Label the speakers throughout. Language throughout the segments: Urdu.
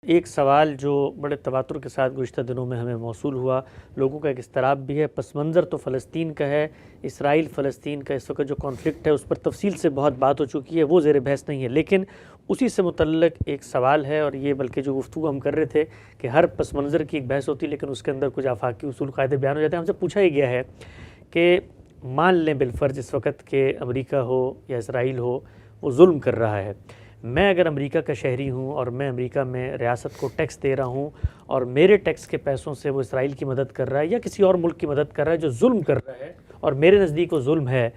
Speaker 1: ایک سوال جو بڑے تواتر کے ساتھ گزشتہ دنوں میں ہمیں موصول ہوا، لوگوں کا ایک اضطراب بھی ہے، پس منظر تو فلسطین کا ہے، اسرائیل فلسطین کا اس وقت جو کانفلکٹ ہے اس پر تفصیل سے بہت بات ہو چکی ہے، وہ زیر بحث نہیں ہے، لیکن اسی سے متعلق ایک سوال ہے، اور یہ بلکہ جو گفتگو ہم کر رہے تھے کہ ہر پس منظر کی ایک بحث ہوتی ہے لیکن اس کے اندر کچھ آفاقی اصول قاعدے بیان ہو جاتے ہیں۔ ہم سے پوچھا ہی گیا ہے کہ مان لیں بالفرض اس وقت کہ امریکہ ہو یا اسرائیل ہو وہ ظلم کر رہا ہے، میں اگر امریکہ کا شہری ہوں اور میں امریکہ میں ریاست کو ٹیکس دے رہا ہوں اور میرے ٹیکس کے پیسوں سے وہ اسرائیل کی مدد کر رہا ہے یا کسی اور ملک کی مدد کر رہا ہے جو ظلم کر رہا ہے اور میرے نزدیک وہ ظلم ہے،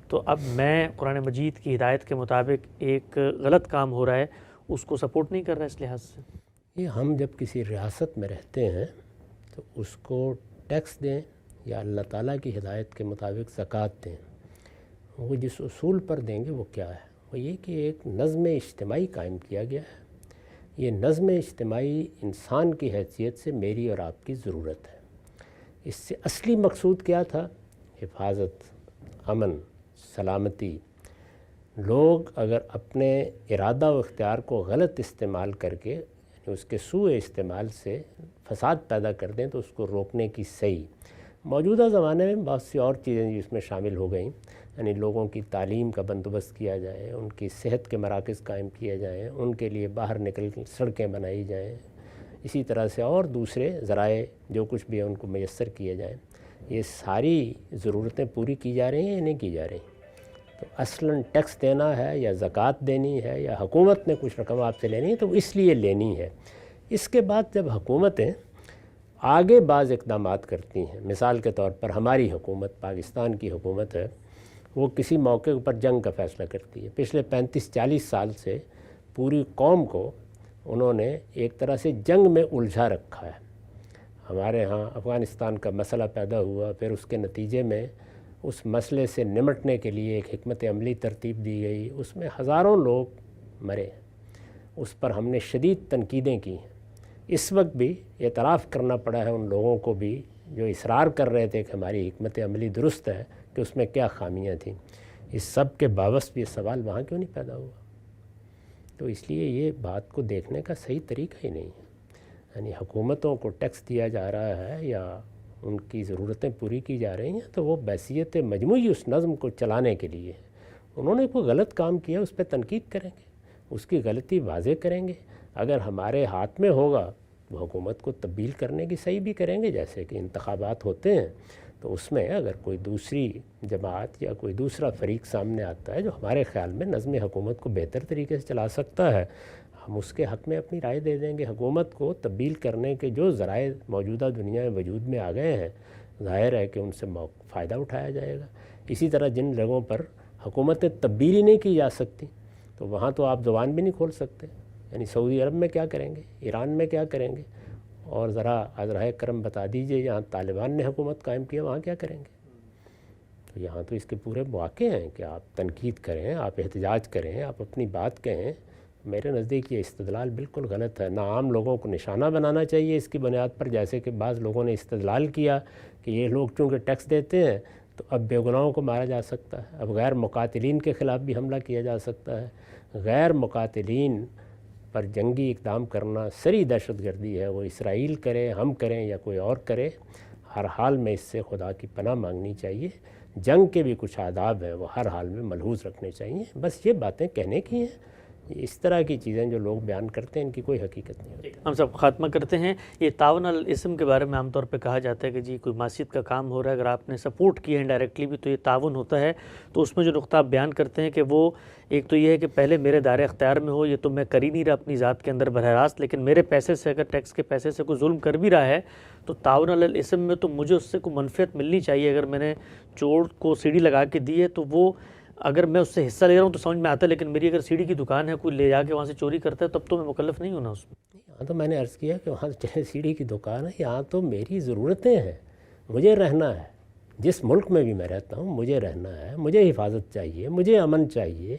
Speaker 1: تو اب میں قرآن مجید کی ہدایت کے مطابق ایک غلط کام ہو رہا ہے اس کو سپورٹ نہیں کر رہا اس لحاظ سے؟
Speaker 2: یہ ہم جب کسی ریاست میں رہتے ہیں تو اس کو ٹیکس دیں یا اللہ تعالیٰ کی ہدایت کے مطابق زکوٰۃ دیں، وہ جس اصول پر دیں گے وہ کیا ہے؟ وہ یہ کہ ایک نظم اجتماعی قائم کیا گیا ہے۔ یہ نظم اجتماعی انسان کی حیثیت سے میری اور آپ کی ضرورت ہے۔ اس سے اصلی مقصود کیا تھا؟ حفاظت، امن، سلامتی۔ لوگ اگر اپنے ارادہ و اختیار کو غلط استعمال کر کے یعنی اس کے سوء استعمال سے فساد پیدا کر دیں تو اس کو روکنے کی صحیح موجودہ زمانے میں بہت سی اور چیزیں اس میں شامل ہو گئیں، یعنی لوگوں کی تعلیم کا بندوبست کیا جائے، ان کی صحت کے مراکز قائم کیے جائیں، ان کے لیے باہر نکل سڑکیں بنائی جائیں، اسی طرح سے اور دوسرے ذرائع جو کچھ بھی ہیں ان کو میسر کیے جائیں۔ یہ ساری ضرورتیں پوری کی جا رہی ہیں یا نہیں کی جا رہی؟ تو اصلاً ٹیکس دینا ہے یا زکوٰۃ دینی ہے یا حکومت نے کچھ رقم آپ سے لینی ہے تو اس لیے لینی ہے۔ اس کے بعد جب حکومتیں آگے بعض اقدامات کرتی ہیں، مثال کے طور پر ہماری حکومت، پاکستان کی حکومت ہے، وہ کسی موقع پر جنگ کا فیصلہ کرتی ہے۔ پچھلے 35-40 سال سے پوری قوم کو انہوں نے ایک طرح سے جنگ میں الجھا رکھا ہے۔ ہمارے ہاں افغانستان کا مسئلہ پیدا ہوا، پھر اس کے نتیجے میں اس مسئلے سے نمٹنے کے لیے ایک حکمت عملی ترتیب دی گئی، اس میں ہزاروں لوگ مرے، اس پر ہم نے شدید تنقیدیں کی ہیں۔ اس وقت بھی اعتراف کرنا پڑا ہے ان لوگوں کو بھی جو اصرار کر رہے تھے کہ ہماری حکمت عملی درست ہے کہ اس میں کیا خامیاں تھیں۔ اس سب کے باوجود یہ سوال وہاں کیوں نہیں پیدا ہوا؟ تو اس لیے یہ بات کو دیکھنے کا صحیح طریقہ ہی نہیں ہے۔ یعنی حکومتوں کو ٹیکس دیا جا رہا ہے یا ان کی ضرورتیں پوری کی جا رہی ہیں تو وہ بحیثیت مجموعی اس نظم کو چلانے کے لیے ہے۔ انہوں نے کوئی غلط کام کیا اس پہ تنقید کریں گے، اس کی غلطی واضح کریں گے، اگر ہمارے ہاتھ میں ہوگا وہ حکومت کو تبدیل کرنے کی صحیح بھی کریں گے، جیسے کہ انتخابات ہوتے ہیں تو اس میں اگر کوئی دوسری جماعت یا کوئی دوسرا فریق سامنے آتا ہے جو ہمارے خیال میں نظم حکومت کو بہتر طریقے سے چلا سکتا ہے، ہم اس کے حق میں اپنی رائے دے دیں گے۔ حکومت کو تبدیل کرنے کے جو ذرائع موجودہ دنیا میں وجود میں آ گئے ہیں، ظاہر ہے کہ ان سے فائدہ اٹھایا جائے گا۔ اسی طرح جن جگہوں پر حکومتیں تبدیلی نہیں کی جا سکتی تو وہاں تو آپ زبان بھی نہیں کھول سکتے، یعنی سعودی عرب میں کیا کریں گے، ایران میں کیا کریں گے، اور ذرا عذرائے کرم بتا دیجئے جہاں طالبان نے حکومت قائم کیا وہاں کیا کریں گے؟ تو یہاں تو اس کے پورے مواقع ہیں کہ آپ تنقید کریں، آپ احتجاج کریں، آپ اپنی بات کہیں۔ میرے نزدیک یہ استدلال بالکل غلط ہے، نہ عام لوگوں کو نشانہ بنانا چاہیے اس کی بنیاد پر، جیسے کہ بعض لوگوں نے استدلال کیا کہ یہ لوگ چونکہ ٹیکس دیتے ہیں تو اب بے گناہوں کو مارا جا سکتا ہے، اب غیر مقاتلین کے خلاف بھی حملہ کیا جا سکتا ہے۔ غیر مقاتلین پر جنگی اقدام کرنا سری دہشت گردی ہے، وہ اسرائیل کرے، ہم کریں یا کوئی اور کرے، ہر حال میں اس سے خدا کی پناہ مانگنی چاہیے۔ جنگ کے بھی کچھ آداب ہیں وہ ہر حال میں ملحوظ رکھنے چاہیے۔ بس یہ باتیں کہنے کی ہیں، اس طرح کی چیزیں جو لوگ بیان کرتے ہیں ان کی کوئی حقیقت نہیں ہوتی۔
Speaker 1: ہم سب خاتمہ کرتے ہیں۔ یہ تعاون الاسم کے بارے میں عام طور پہ کہا جاتا ہے کہ جی کوئی معصیت کا کام ہو رہا ہے، اگر آپ نے سپورٹ کیا ہے انڈائریکٹلی بھی تو یہ تعاون ہوتا ہے، تو اس میں جو نقطہ آپ بیان کرتے ہیں کہ وہ ایک تو یہ ہے کہ پہلے میرے دائرۂ اختیار میں ہو، یہ تو میں کر ہی نہیں رہا اپنی ذات کے اندر براہ راست، لیکن میرے پیسے سے اگر ٹیکس کے پیسے سے کوئی ظلم کر بھی رہا ہے تو تعاون الاسم میں تو مجھے اس سے کوئی منفعت ملنی چاہیے۔ اگر میں نے چور کو سیڑھی لگا کے دی ہے تو وہ اگر میں اس سے حصہ لے رہا ہوں تو سمجھ میں آتا ہے، لیکن میری اگر سیڑھی کی دکان ہے کوئی لے جا کے وہاں سے چوری کرتا ہے تب تو میں مکلف نہیں ہونا اس میں۔
Speaker 2: یہاں تو میں نے عرض کیا کہ وہاں چاہے سیڑھی کی دکان ہے، یہاں تو میری ضرورتیں ہیں، مجھے رہنا ہے، جس ملک میں بھی میں رہتا ہوں مجھے رہنا ہے، مجھے حفاظت چاہیے، مجھے امن چاہیے،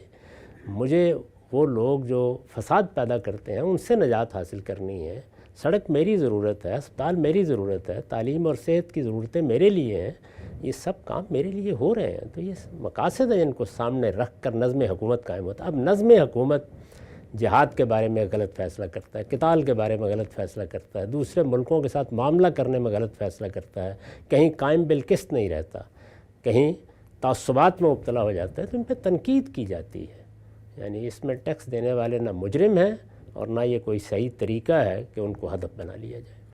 Speaker 2: مجھے وہ لوگ جو فساد پیدا کرتے ہیں ان سے نجات حاصل کرنی ہے۔ سڑک میری ضرورت ہے، اسپتال میری ضرورت ہے، تعلیم اور صحت کی ضرورتیں میرے لیے ہیں، یہ سب کام میرے لیے ہو رہے ہیں۔ تو یہ مقاصد ہیں جن کو سامنے رکھ کر نظم حکومت قائم ہوتا ہے۔ اب نظم حکومت جہاد کے بارے میں غلط فیصلہ کرتا ہے، قتال کے بارے میں غلط فیصلہ کرتا ہے، دوسرے ملکوں کے ساتھ معاملہ کرنے میں غلط فیصلہ کرتا ہے، کہیں قائم بالقسط نہیں رہتا، کہیں تعصبات میں مبتلا ہو جاتا ہے، تو ان پہ تنقید کی جاتی ہے۔ یعنی اس میں ٹیکس دینے والے نہ مجرم ہیں اور نہ یہ کوئی صحیح طریقہ ہے کہ ان کو ہدف بنا لیا جائے۔